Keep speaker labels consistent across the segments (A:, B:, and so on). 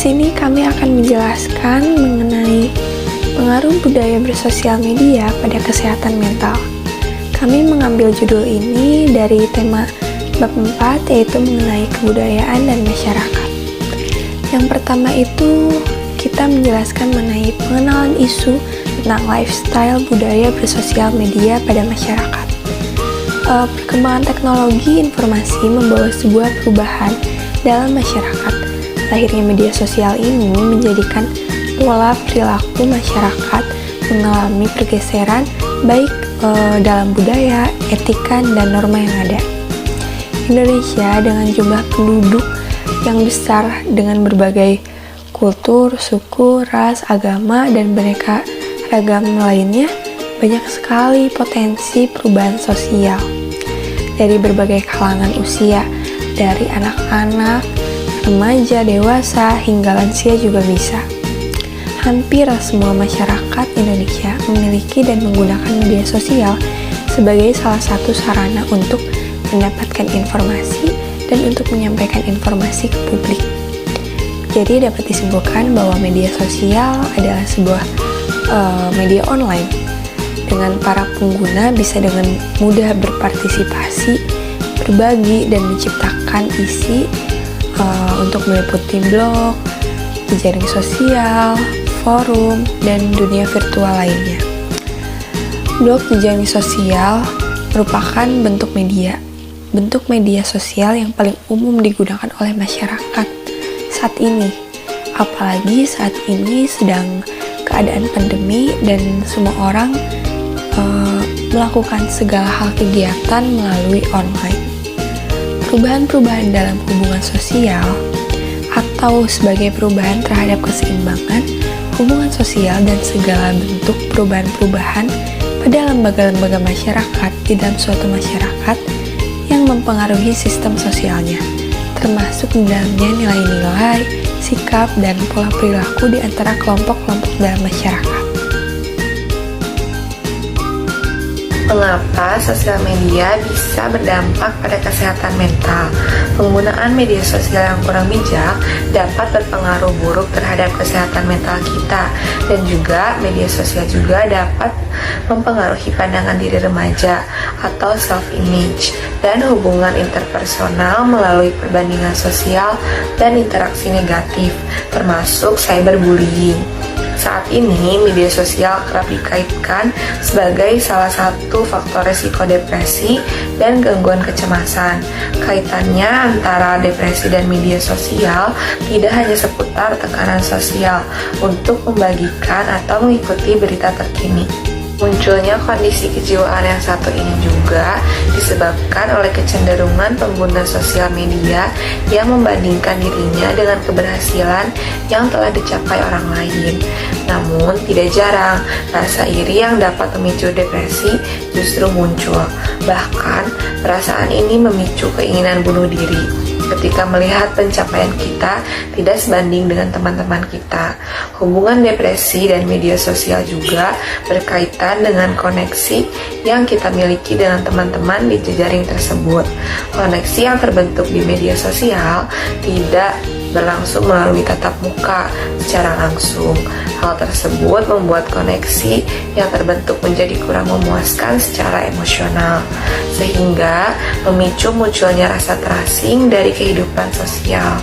A: sini kami akan menjelaskan mengenai pengaruh budaya bersosial media pada kesehatan mental. Kami mengambil judul ini dari tema bab 4, yaitu mengenai kebudayaan dan masyarakat. Yang pertama itu kita menjelaskan mengenai pengenalan isu tentang lifestyle budaya bersosial media pada masyarakat. Perkembangan teknologi informasi membawa sebuah perubahan dalam masyarakat. Lahirnya media sosial ini menjadikan pola perilaku masyarakat mengalami pergeseran baik dalam budaya, etika, dan norma yang ada. Indonesia dengan jumlah penduduk yang besar dengan berbagai kultur, suku, ras, agama, dan beraneka ragam lainnya, banyak sekali potensi perubahan sosial dari berbagai kalangan usia, dari anak-anak, remaja, dewasa, hingga lansia juga bisa. Hampir semua masyarakat Indonesia memiliki dan menggunakan media sosial sebagai salah satu sarana untuk mendapatkan informasi dan untuk menyampaikan informasi ke publik. Jadi dapat disimpulkan bahwa media sosial adalah sebuah media online. Dengan para pengguna bisa dengan mudah berpartisipasi, berbagi, dan menciptakan isi untuk meliputi blog, jejaring sosial, forum, dan dunia virtual lainnya. Blog jejaring sosial merupakan bentuk media sosial yang paling umum digunakan oleh masyarakat saat ini. Apalagi saat ini sedang keadaan pandemi dan semua orang melakukan segala hal kegiatan melalui online. Perubahan-perubahan dalam hubungan sosial atau sebagai perubahan terhadap keseimbangan hubungan sosial dan segala bentuk perubahan-perubahan pada lembaga-lembaga masyarakat di dalam suatu masyarakat yang mempengaruhi sistem sosialnya, termasuk di dalamnya nilai-nilai, sikap, dan pola perilaku di antara kelompok-kelompok dalam masyarakat.
B: Mengapa sosial media bisa berdampak pada kesehatan mental? Penggunaan media sosial yang kurang bijak dapat berpengaruh buruk terhadap kesehatan mental kita, dan juga media sosial juga dapat mempengaruhi pandangan diri remaja atau self-image dan hubungan interpersonal melalui perbandingan sosial dan interaksi negatif, termasuk cyberbullying. Saat ini, media sosial kerap dikaitkan sebagai salah satu faktor risiko depresi dan gangguan kecemasan. Kaitannya antara depresi dan media sosial tidak hanya seputar tekanan sosial untuk membagikan atau mengikuti berita terkini. Munculnya kondisi kejiwaan yang satu ini juga disebabkan oleh kecenderungan pengguna sosial media yang membandingkan dirinya dengan keberhasilan yang telah dicapai orang lain. Namun, tidak jarang rasa iri yang dapat memicu depresi justru muncul. Bahkan, perasaan ini memicu keinginan bunuh diri ketika melihat pencapaian kita tidak sebanding dengan teman-teman kita. Hubungan depresi dan media sosial juga berkaitan dengan koneksi yang kita miliki dengan teman-teman di jejaring tersebut. Koneksi yang terbentuk di media sosial tidak berlangsung melalui tatap muka secara langsung. Hal tersebut membuat koneksi yang terbentuk menjadi kurang memuaskan secara emosional, sehingga memicu munculnya rasa terasing dari kehidupan sosial.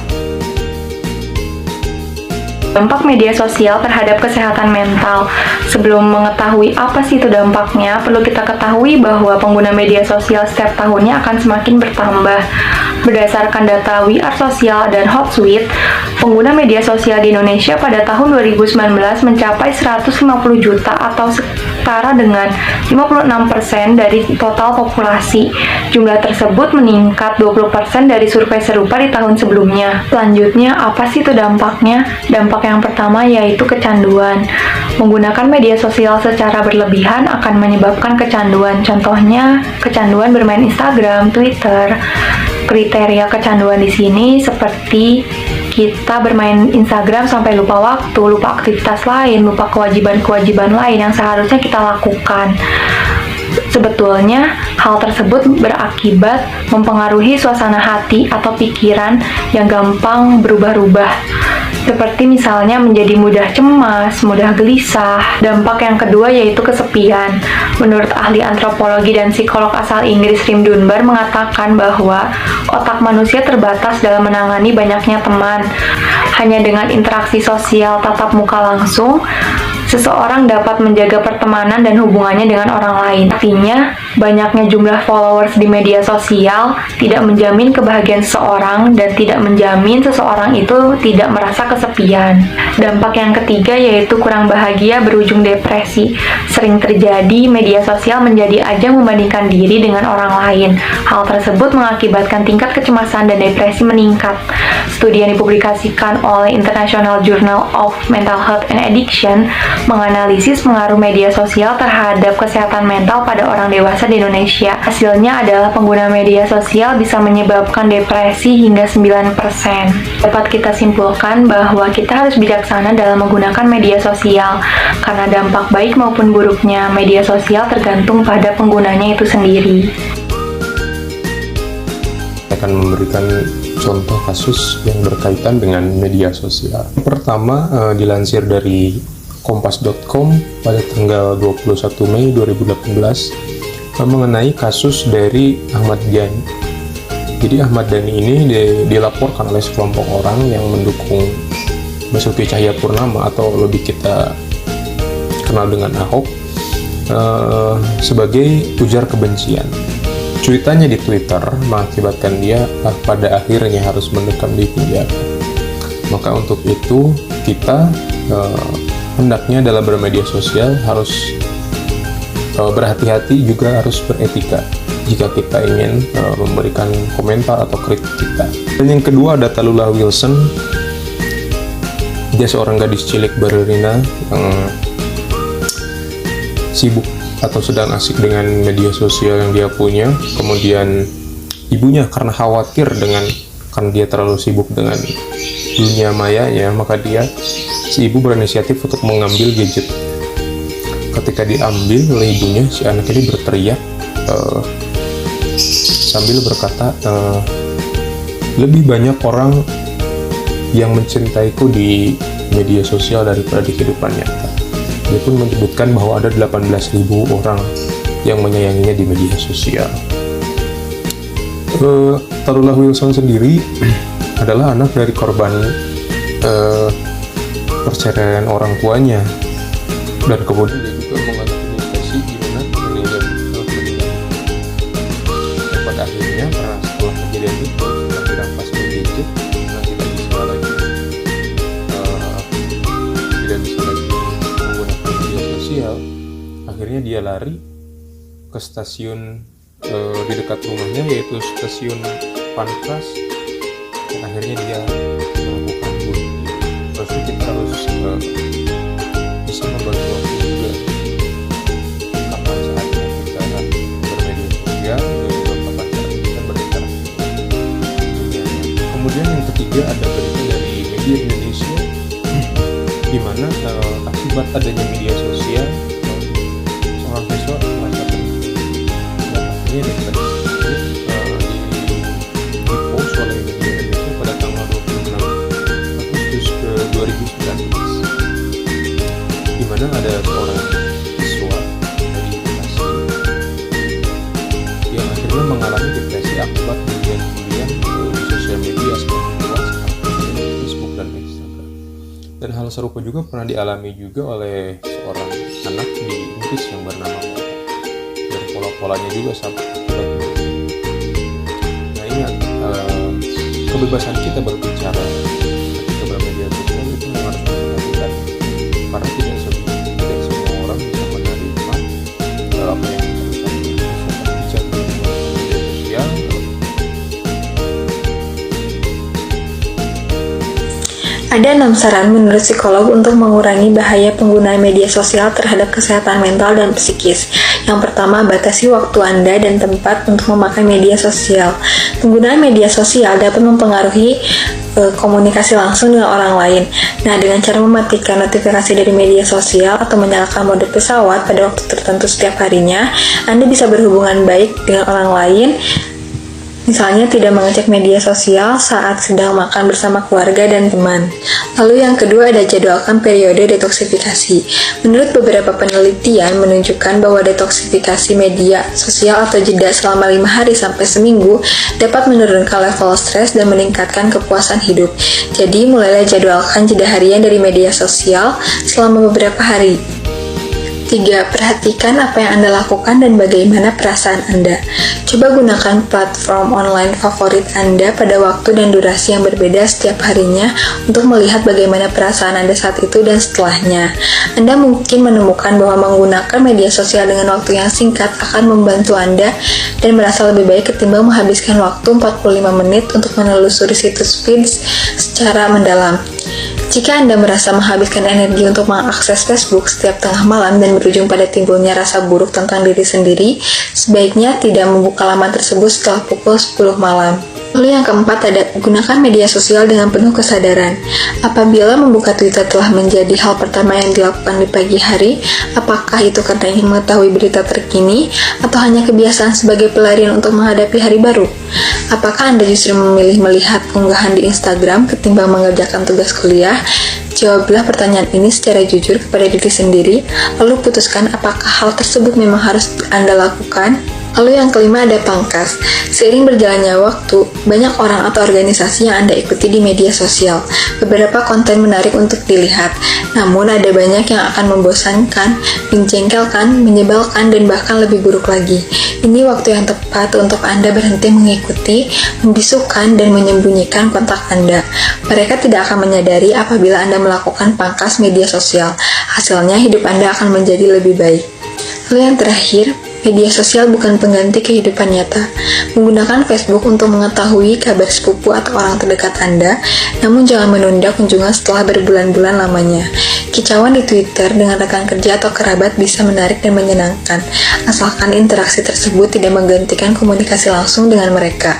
C: Dampak media sosial terhadap kesehatan mental. Sebelum mengetahui apa sih itu dampaknya, perlu kita ketahui bahwa pengguna media sosial setiap tahunnya akan semakin bertambah. Berdasarkan data We Are Social dan Hootsuite, pengguna media sosial di Indonesia pada tahun 2019 mencapai 150 juta atau setara dengan 56% dari total populasi. Jumlah tersebut meningkat 20% dari survei serupa di tahun sebelumnya. Selanjutnya, apa sih itu dampaknya? Dampak yang pertama yaitu kecanduan. Menggunakan media sosial secara berlebihan akan menyebabkan kecanduan. Contohnya, kecanduan bermain Instagram, Twitter. Kriteria kecanduan di sini seperti kita bermain Instagram sampai lupa waktu, lupa aktivitas lain, lupa kewajiban-kewajiban lain yang seharusnya kita lakukan. Sebetulnya, hal tersebut berakibat mempengaruhi suasana hati atau pikiran yang gampang berubah-ubah. Seperti misalnya menjadi mudah cemas, mudah gelisah. Dampak yang kedua yaitu kesepian. Menurut ahli antropologi dan psikolog asal Inggris Rim Dunbar mengatakan bahwa otak manusia terbatas dalam menangani banyaknya teman. Hanya dengan interaksi sosial tatap muka langsung, seseorang dapat menjaga pertemanan dan hubungannya dengan orang lain. Artinya, banyaknya jumlah followers di media sosial tidak menjamin kebahagiaan seseorang dan tidak menjamin seseorang itu tidak merasa kesepian. Dampak yang ketiga yaitu kurang bahagia berujung depresi. Sering terjadi media sosial menjadi ajang membandingkan diri dengan orang lain. Hal tersebut mengakibatkan tingkat kecemasan dan depresi meningkat. Studi yang dipublikasikan oleh International Journal of Mental Health and Addiction menganalisis pengaruh media sosial terhadap kesehatan mental pada orang dewasa di Indonesia. Hasilnya adalah pengguna media sosial bisa menyebabkan depresi hingga 9%. Dapat kita simpulkan bahwa kita harus bijaksana dalam menggunakan media sosial, karena dampak baik maupun buruknya media sosial tergantung pada penggunanya itu sendiri.
D: Saya akan memberikan contoh kasus yang berkaitan dengan media sosial. Pertama, dilansir dari kompas.com pada tanggal 21 Mei 2018 mengenai kasus dari Ahmad Dhani. Jadi Ahmad Dhani ini dilaporkan oleh sekelompok orang yang mendukung Basuki Cahayapurnama atau lebih kita kenal dengan Ahok sebagai ujar kebencian. Cuitannya di Twitter mengakibatkan dia pada akhirnya harus mendekam di penjara. Maka untuk itu kita hendaknya dalam bermedia sosial harus berhati-hati, juga harus beretika jika kita ingin memberikan komentar atau kritik kita. Dan yang kedua ada Tallulah Wilson. Dia seorang gadis cilik balerina yang sibuk atau sedang asik dengan media sosial yang dia punya. Kemudian ibunya karena khawatir karena dia terlalu sibuk dengan dunia mayanya, maka si ibu berinisiatif untuk mengambil gadget. Ketika diambil oleh ibunya, si anak ini berteriak sambil berkata, lebih banyak orang yang mencintaiku di media sosial daripada di kehidupan nyata. Dia pun menyebutkan bahwa ada 18.000 orang yang menyayanginya di media sosial. Tallulah Wilson sendiri adalah anak dari korban perceraian orang tuanya, dan kemudian dia juga mengalami depresi di mana meninggal. Dan pada akhirnya setelah kejadian itu setelah dirampas gadget, tidak bisa lagi menggunakan media sosial. Akhirnya dia lari ke stasiun di dekat rumahnya, yaitu stasiun Pankras, dan akhirnya dia melakukan bunuh. Terus kita harus bisa membagi waktu juga kapan saatnya kita bermedia sosial dan kapan saatnya kita berinteraksi. Kemudian yang ketiga ada berita dari media Indonesia, di mana akibat adanya media sosial seorang siswa merasa terhibur. Dan akhirnya di post oleh media Indonesia pada tanggal 26 Agustus 2019, di mana ada seorang siswa dari Bekasi yang akhirnya mengalami depresi akibat kuliah di sosial media seperti WhatsApp, Facebook, dan Instagram. Dan hal serupa juga pernah dialami juga oleh seorang anak di Inggris yang bernama Mona. Dan pola-polanya juga sama. Nah, ingat, kebebasan kita berbicara ketika bermedia sosial itu harus diperhatikan, karena tidak semua orang bisa menerima apa yang kita bicara di media sosial.
A: Ada 6 saran menurut psikolog untuk mengurangi bahaya penggunaan media sosial terhadap kesehatan mental dan psikis. Yang pertama, batasi waktu Anda dan tempat untuk memakai media sosial. Penggunaan media sosial dapat mempengaruhi komunikasi langsung dengan orang lain. Nah, dengan cara mematikan notifikasi dari media sosial atau menyalakan mode pesawat pada waktu tertentu setiap harinya, Anda bisa berhubungan baik dengan orang lain. Misalnya tidak mengecek media sosial saat sedang makan bersama keluarga dan teman. Lalu yang kedua ada jadwalkan periode detoksifikasi. Menurut beberapa penelitian menunjukkan bahwa detoksifikasi media sosial atau jeda selama 5 hari sampai seminggu dapat menurunkan level stres dan meningkatkan kepuasan hidup. Jadi mulailah jadwalkan jeda harian dari media sosial selama beberapa hari. 3. Perhatikan apa yang Anda lakukan dan bagaimana perasaan Anda. Coba gunakan platform online favorit Anda pada waktu dan durasi yang berbeda setiap harinya untuk melihat bagaimana perasaan Anda saat itu dan setelahnya. Anda mungkin menemukan bahwa menggunakan media sosial dengan waktu yang singkat akan membantu Anda dan merasa lebih baik ketimbang menghabiskan waktu 45 menit untuk menelusuri situs feeds secara mendalam. Jika Anda merasa menghabiskan energi untuk mengakses Facebook setiap tengah malam dan berujung pada timbulnya rasa buruk tentang diri sendiri, sebaiknya tidak membuka laman tersebut setelah pukul 10 malam. Lalu yang keempat ada gunakan media sosial dengan penuh kesadaran. Apabila membuka Twitter telah menjadi hal pertama yang dilakukan di pagi hari, apakah itu karena ingin mengetahui berita terkini atau hanya kebiasaan sebagai pelarian untuk menghadapi hari baru? Apakah Anda justru memilih melihat unggahan di Instagram ketimbang mengerjakan tugas kuliah? Jawablah pertanyaan ini secara jujur kepada diri sendiri, lalu putuskan apakah hal tersebut memang harus Anda lakukan. Lalu yang kelima ada pangkas. Seiring berjalannya waktu, banyak orang atau organisasi yang Anda ikuti di media sosial. Beberapa konten menarik untuk dilihat, namun ada banyak yang akan membosankan, menjengkelkan, menyebalkan, dan bahkan lebih buruk lagi. Ini waktu yang tepat untuk Anda berhenti mengikuti, membisukan, dan menyembunyikan kontak Anda. Mereka tidak akan menyadari apabila Anda melakukan pangkas media sosial. Hasilnya hidup Anda akan menjadi lebih baik. Lalu yang terakhir, media sosial bukan pengganti kehidupan nyata. Menggunakan Facebook untuk mengetahui kabar sepupu atau orang terdekat Anda, namun jangan menunda kunjungan setelah berbulan-bulan lamanya. Kicauan di Twitter dengan rekan kerja atau kerabat bisa menarik dan menyenangkan, asalkan interaksi tersebut tidak menggantikan komunikasi langsung dengan mereka.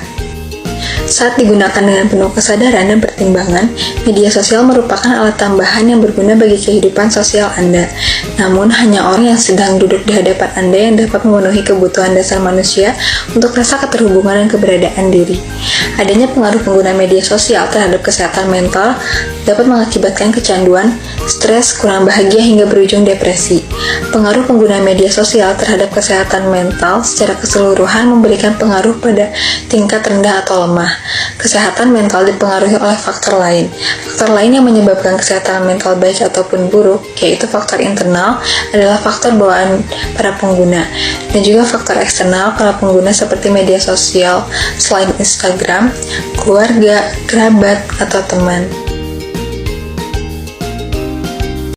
A: Saat digunakan dengan penuh kesadaran dan pertimbangan, media sosial merupakan alat tambahan yang berguna bagi kehidupan sosial Anda. Namun, hanya orang yang sedang duduk di hadapan Anda yang dapat memenuhi kebutuhan dasar manusia untuk rasa keterhubungan dan keberadaan diri. Adanya pengaruh pengguna media sosial terhadap kesehatan mental dapat mengakibatkan kecanduan, stres, kurang bahagia hingga berujung depresi. Pengaruh pengguna media sosial terhadap kesehatan mental secara keseluruhan memberikan pengaruh pada tingkat rendah atau lemah. Kesehatan mental dipengaruhi oleh faktor lain. Faktor lain yang menyebabkan kesehatan mental baik ataupun buruk, yaitu faktor internal, adalah faktor bawaan para pengguna, dan juga faktor eksternal para pengguna seperti media sosial selain Instagram, keluarga, kerabat, atau teman.